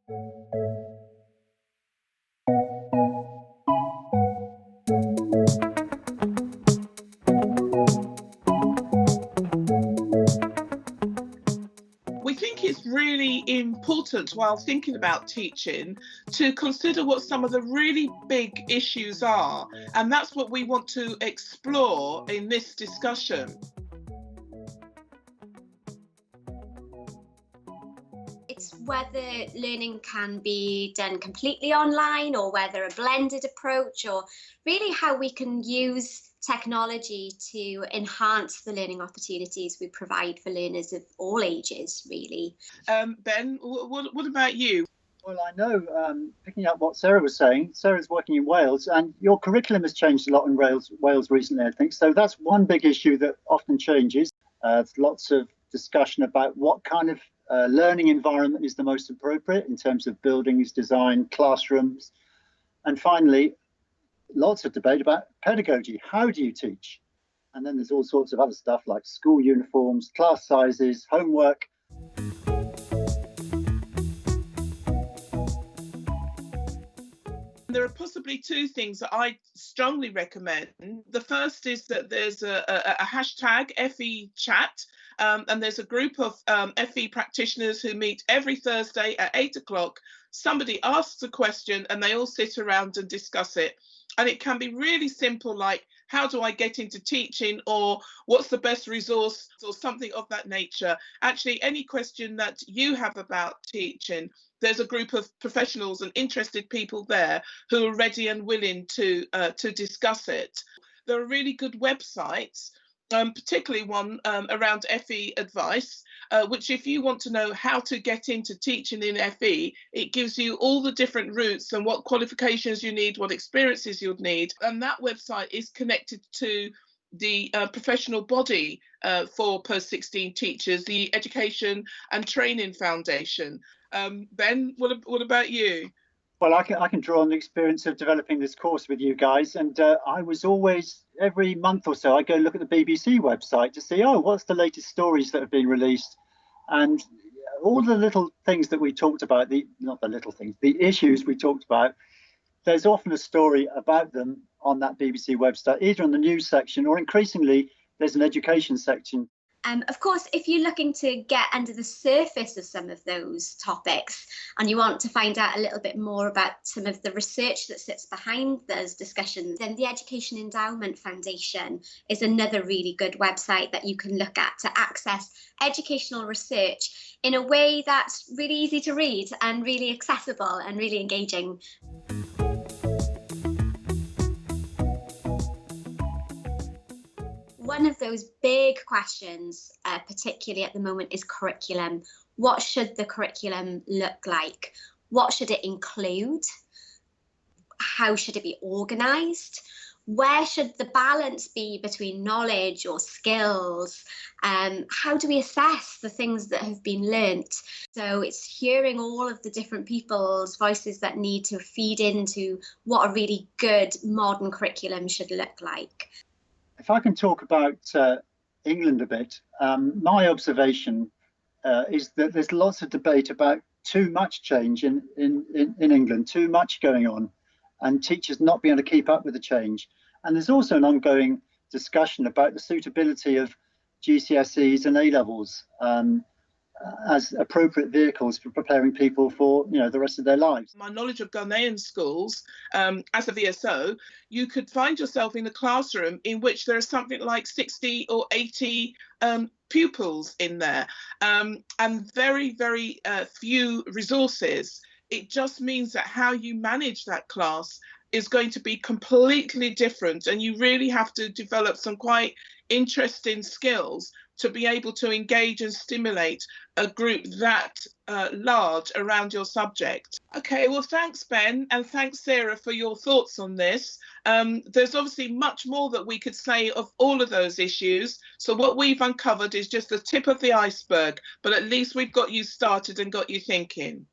We think it's really important while thinking about teaching to consider what some of the really big issues are, and that's what we want to explore in this discussion. It's whether learning can be done completely online or whether a blended approach, or really how we can use technology to enhance the learning opportunities we provide for learners of all ages, really. Ben, what about you? Well, I know, picking up what Sarah was saying, Sarah's working in Wales, and your curriculum has changed a lot in Wales recently, I think. So that's one big issue that often changes. There's lots of discussion about what kind of learning environment is the most appropriate in terms of buildings, design, classrooms. And finally, lots of debate about pedagogy. How do you teach? And then there's all sorts of other stuff like school uniforms, class sizes, homework. There are possibly two things that I strongly recommend. The first is that there's a hashtag FE chat, and there's a group of FE practitioners who meet every Thursday at 8 o'clock. Somebody asks a question and they all sit around and discuss it. And it can be really simple, like, how do I get into teaching, or what's the best resource, or something of that nature. Actually, any question that you have about teaching, there's a group of professionals and interested people there who are ready and willing to discuss it. There are really good websites, particularly one around FE advice, which, if you want to know how to get into teaching in FE, it gives you all the different routes and what qualifications you need, what experiences you'll need. And that website is connected to the professional body for post-16 teachers, the Education and Training Foundation. Ben, what about you? Well, I can draw on the experience of developing this course with you guys, and I was always, every month or so, I go look at the BBC website to see, what's the latest stories that have been released, and all the little things that we talked about, the issues we talked about, there's often a story about them on that BBC website, either on the news section or increasingly there's an education section. Of course, if you're looking to get under the surface of some of those topics and you want to find out a little bit more about some of the research that sits behind those discussions, then the Education Endowment Foundation is another really good website that you can look at to access educational research in a way that's really easy to read and really accessible and really engaging. One of those big questions, particularly at the moment, is curriculum. What should the curriculum look like? What should it include? How should it be organised? Where should the balance be between knowledge or skills? How do we assess the things that have been learnt? So it's hearing all of the different people's voices that need to feed into what a really good modern curriculum should look like. If I can talk about England a bit, my observation is that there's lots of debate about too much change in England, too much going on, and teachers not being able to keep up with the change. And there's also an ongoing discussion about the suitability of GCSEs and A-levels as appropriate vehicles for preparing people for the rest of their lives. My knowledge of Ghanaian schools, as a VSO, you could find yourself in a classroom in which there are something like 60 or 80 pupils in there, and very, very few resources. It just means that how you manage that class is going to be completely different, and you really have to develop some quite interesting skills to be able to engage and stimulate a group that large around your subject. Okay, well, thanks, Ben, and thanks, Sarah, for your thoughts on this. There's obviously much more that we could say of all of those issues. So what we've uncovered is just the tip of the iceberg, but at least we've got you started and got you thinking.